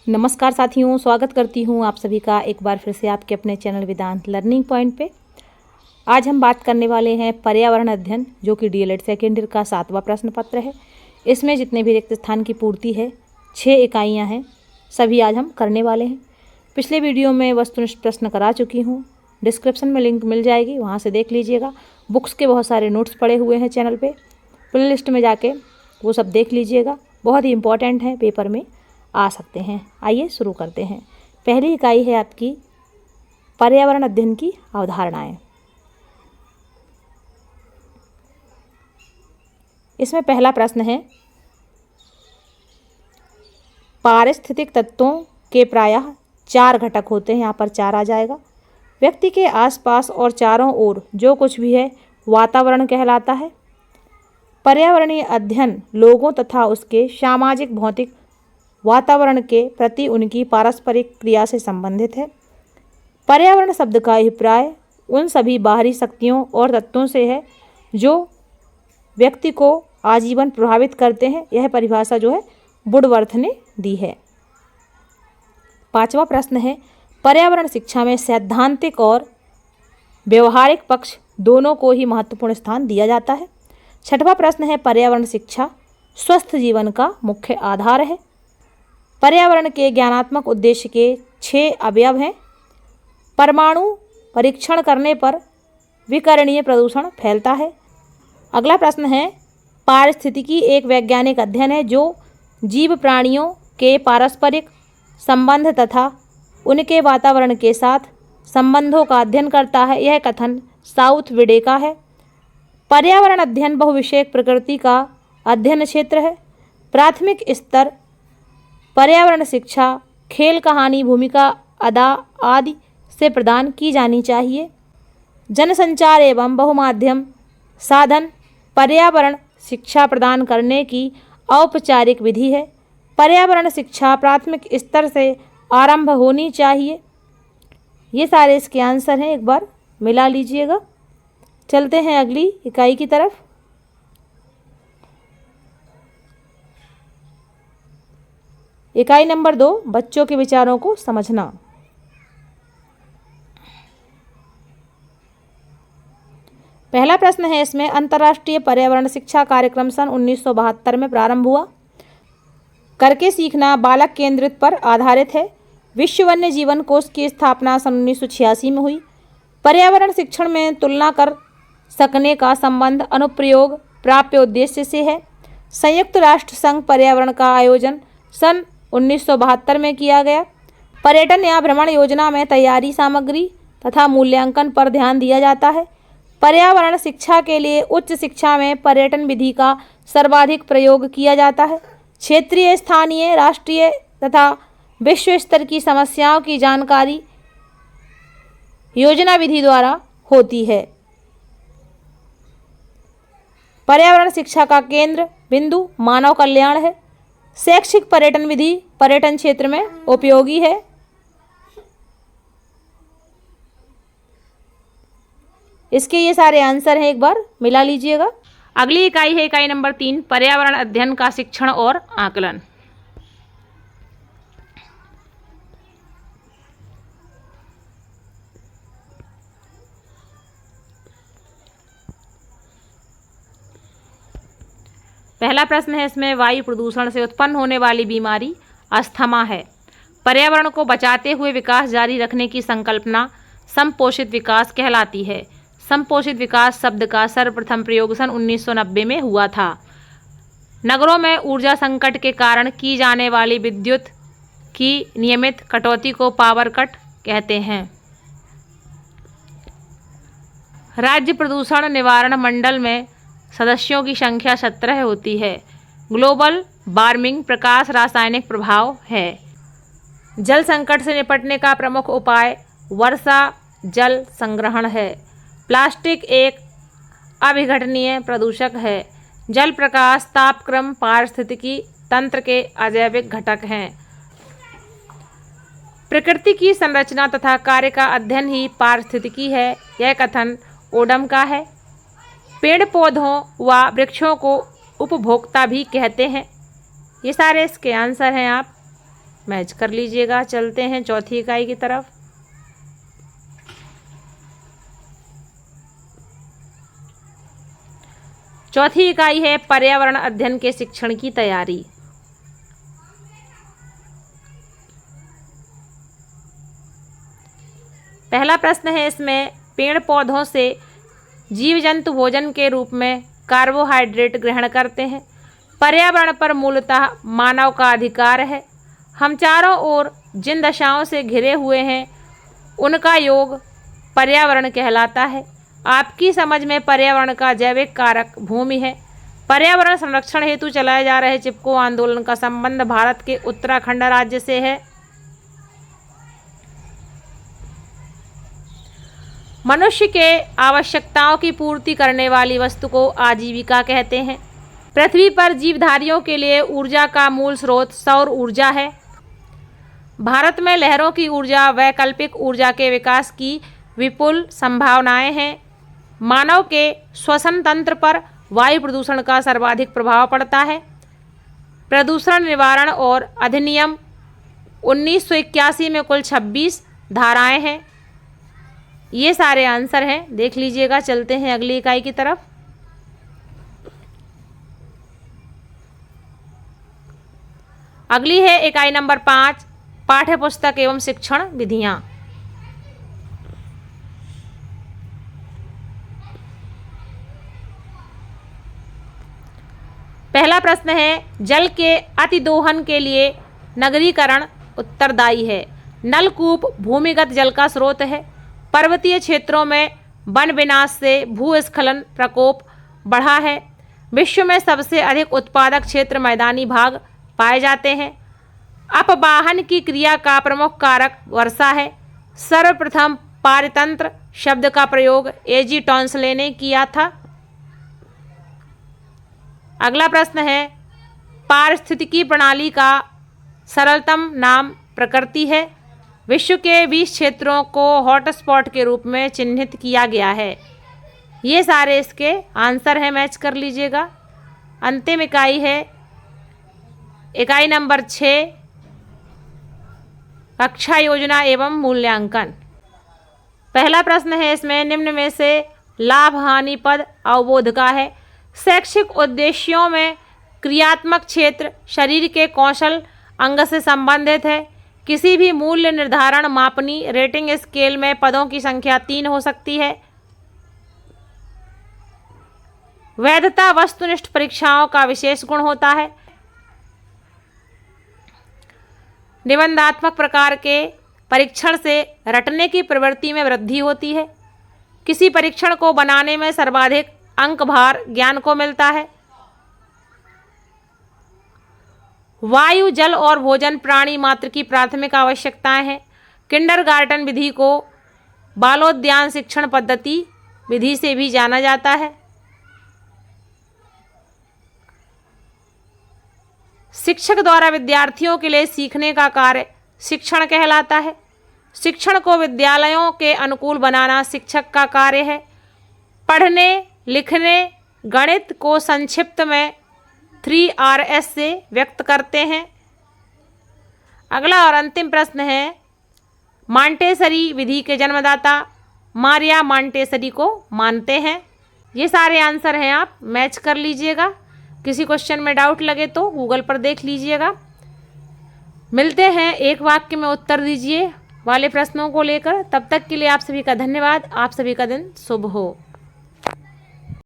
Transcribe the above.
नमस्कार साथियों, स्वागत करती हूँ आप सभी का एक बार फिर से आपके अपने चैनल वेदांत लर्निंग पॉइंट पे। आज हम बात करने वाले हैं पर्यावरण अध्ययन, जो कि डीएलएड सेकेंड ईयर का 7वां प्रश्न पत्र है। इसमें जितने भी रिक्त स्थान की पूर्ति है 6 इकाइयाँ हैं, सभी आज हम करने वाले हैं। पिछले वीडियो में वस्तुनिष्ठ प्रश्न करा चुकी हूँ, डिस्क्रिप्शन में लिंक मिल जाएगी, वहाँ से देख लीजिएगा। बुक्स के बहुत सारे नोट्स पड़े हुए हैं चैनल पर, प्ले लिस्ट में जाके वो सब देख लीजिएगा, बहुत ही इंपॉर्टेंट है, पेपर में आ सकते हैं। आइए शुरू करते हैं। पहली इकाई है आपकी पर्यावरण अध्ययन की अवधारणाएं। इसमें पहला प्रश्न है, पारिस्थितिक तत्वों के प्रायः 4 घटक होते हैं। यहाँ पर 4 आ जाएगा। व्यक्ति के आसपास और चारों ओर जो कुछ भी है वातावरण कहलाता है। पर्यावरणीय अध्ययन लोगों तथा उसके सामाजिक भौतिक वातावरण के प्रति उनकी पारस्परिक क्रिया से संबंधित है। पर्यावरण शब्द का अभिप्राय उन सभी बाहरी शक्तियों और तत्वों से है जो व्यक्ति को आजीवन प्रभावित करते हैं। यह परिभाषा जो है वुडवर्थ ने दी है। 5वां प्रश्न है, पर्यावरण शिक्षा में सैद्धांतिक और व्यवहारिक पक्ष दोनों को ही महत्वपूर्ण स्थान दिया जाता है। 6वां प्रश्न है, पर्यावरण शिक्षा स्वस्थ जीवन का मुख्य आधार है। पर्यावरण के ज्ञानात्मक उद्देश्य के 6 अवयव हैं। परमाणु परीक्षण करने पर विकिरणीय प्रदूषण फैलता है। अगला प्रश्न है, पारिस्थितिकी एक वैज्ञानिक अध्ययन है जो जीव प्राणियों के पारस्परिक संबंध तथा उनके वातावरण के साथ संबंधों का अध्ययन करता है। यह कथन साउथ विडे का है। पर्यावरण अध्ययन बहुविषयक प्रकृति का अध्ययन क्षेत्र है। प्राथमिक स्तर पर्यावरण शिक्षा खेल कहानी भूमिका अदा आदि से प्रदान की जानी चाहिए। जनसंचार एवं बहुमाध्यम साधन पर्यावरण शिक्षा प्रदान करने की औपचारिक विधि है। पर्यावरण शिक्षा प्राथमिक स्तर से आरंभ होनी चाहिए। ये सारे इसके आंसर हैं, एक बार मिला लीजिएगा। चलते हैं अगली इकाई की तरफ। इकाई नंबर 2, बच्चों के विचारों को समझना। पहला प्रश्न है इसमें, अंतर्राष्ट्रीय पर्यावरण शिक्षा कार्यक्रम सन 1972 में प्रारंभ हुआ। करके सीखना बालक केंद्रित पर आधारित है। विश्व वन्य जीवन कोष की स्थापना सन 1986 में हुई। पर्यावरण शिक्षण में तुलना कर सकने का संबंध अनुप्रयोग प्राप्य उद्देश्य से है। संयुक्त राष्ट्र संघ पर्यावरण का आयोजन सन 1972 में किया गया। पर्यटन या भ्रमण योजना में तैयारी सामग्री तथा मूल्यांकन पर ध्यान दिया जाता है। पर्यावरण शिक्षा के लिए उच्च शिक्षा में पर्यटन विधि का सर्वाधिक प्रयोग किया जाता है। क्षेत्रीय, स्थानीय, राष्ट्रीय तथा विश्व स्तर की समस्याओं की जानकारी योजना विधि द्वारा होती है। पर्यावरण शिक्षा का केंद्र बिंदु मानव कल्याण है। शैक्षिक पर्यटन विधि पर्यटन क्षेत्र में उपयोगी है। इसके ये सारे आंसर हैं, एक बार मिला लीजिएगा। अगली इकाई है इकाई नंबर 3, पर्यावरण अध्ययन का शिक्षण और आकलन। पहला प्रश्न है इसमें, वायु प्रदूषण से उत्पन्न होने वाली बीमारी अस्थमा है। पर्यावरण को बचाते हुए विकास जारी रखने की संकल्पना संपोषित विकास कहलाती है। संपोषित विकास शब्द का सर्वप्रथम प्रयोग सन 1990 में हुआ था। नगरों में ऊर्जा संकट के कारण की जाने वाली विद्युत की नियमित कटौती को पावर कट कहते हैं। राज्य प्रदूषण निवारण मंडल में सदस्यों की संख्या 17 होती है। ग्लोबल वार्मिंग प्रकाश रासायनिक प्रभाव है। जल संकट से निपटने का प्रमुख उपाय वर्षा जल संग्रहण है। प्लास्टिक एक अविघटनीय प्रदूषक है। जल, प्रकाश, तापक्रम पारिस्थितिकी तंत्र के अजैविक घटक हैं। प्रकृति की संरचना तथा कार्य का अध्ययन ही पारिस्थितिकी है। यह कथन ओडम का है। पेड़ पौधों व वृक्षों को उपभोक्ता भी कहते हैं। ये सारे इसके आंसर हैं, आप मैच कर लीजिएगा। चलते हैं चौथी इकाई की तरफ। चौथी इकाई है पर्यावरण अध्ययन के शिक्षण की तैयारी। पहला प्रश्न है इसमें, पेड़ पौधों से जीव जंतु भोजन के रूप में कार्बोहाइड्रेट ग्रहण करते हैं। पर्यावरण पर मूलतः मानव का अधिकार है। हम चारों ओर जिन दशाओं से घिरे हुए हैं उनका योग पर्यावरण कहलाता है। आपकी समझ में पर्यावरण का जैविक कारक भूमि है। पर्यावरण संरक्षण हेतु चलाए जा रहे चिपको आंदोलन का संबंध भारत के उत्तराखंड राज्य से है। मनुष्य के आवश्यकताओं की पूर्ति करने वाली वस्तु को आजीविका कहते हैं। पृथ्वी पर जीवधारियों के लिए ऊर्जा का मूल स्रोत सौर ऊर्जा है। भारत में लहरों की ऊर्जा वैकल्पिक ऊर्जा के विकास की विपुल संभावनाएं हैं। मानव के श्वसन तंत्र पर वायु प्रदूषण का सर्वाधिक प्रभाव पड़ता है। प्रदूषण निवारण और अधिनियम 1981 में कुल 26 धाराएं हैं। ये सारे आंसर हैं, देख लीजिएगा। चलते हैं अगली इकाई की तरफ। अगली है इकाई नंबर 5, पाठ्य पुस्तक एवं शिक्षण विधियां। पहला प्रश्न है, जल के अतिदोहन के लिए नगरीकरण उत्तरदायी है। नलकूप भूमिगत जल का स्रोत है। पर्वतीय क्षेत्रों में वन विनाश से भूस्खलन प्रकोप बढ़ा है। विश्व में सबसे अधिक उत्पादक क्षेत्र मैदानी भाग पाए जाते हैं। अपवाहन की क्रिया का प्रमुख कारक वर्षा है। सर्वप्रथम पारतंत्र शब्द का प्रयोग एजी टॉन्सले ने किया था। अगला प्रश्न है, पारिस्थितिकी प्रणाली का सरलतम नाम प्रकृति है। विश्व के 20 क्षेत्रों को हॉटस्पॉट के रूप में चिन्हित किया गया है। ये सारे इसके आंसर हैं, मैच कर लीजिएगा। अंतिम इकाई है इकाई नंबर 6, कक्षा योजना एवं मूल्यांकन। पहला प्रश्न है इसमें, निम्न में से लाभ हानि पद अवबोध का है। शैक्षिक उद्देश्यों में क्रियात्मक क्षेत्र शरीर के कौशल अंग से संबंधित है। किसी भी मूल्य निर्धारण मापनी रेटिंग स्केल में पदों की संख्या 3 हो सकती है। वैधता वस्तुनिष्ठ परीक्षाओं का विशेष गुण होता है। निबंधात्मक प्रकार के परीक्षण से रटने की प्रवृत्ति में वृद्धि होती है। किसी परीक्षण को बनाने में सर्वाधिक अंक भार ज्ञान को मिलता है। वायु, जल और भोजन प्राणी मात्र की प्राथमिक आवश्यकताएं हैं। किंडरगार्टन विधि को बालोद्यान शिक्षण पद्धति विधि से भी जाना जाता है। शिक्षक द्वारा विद्यार्थियों के लिए सीखने का कार्य शिक्षण कहलाता है। शिक्षण को विद्यालयों के अनुकूल बनाना शिक्षक का कार्य है। पढ़ने लिखने गणित को संक्षिप्त में 3RS से व्यक्त करते हैं। अगला और अंतिम प्रश्न है, मांटेसरी विधि के जन्मदाता मारिया मांटेसरी को मानते हैं। ये सारे आंसर हैं, आप मैच कर लीजिएगा। किसी क्वेश्चन में डाउट लगे तो गूगल पर देख लीजिएगा। मिलते हैं एक वाक्य में उत्तर दीजिए वाले प्रश्नों को लेकर। तब तक के लिए आप सभी का धन्यवाद। आप सभी का दिन शुभ हो।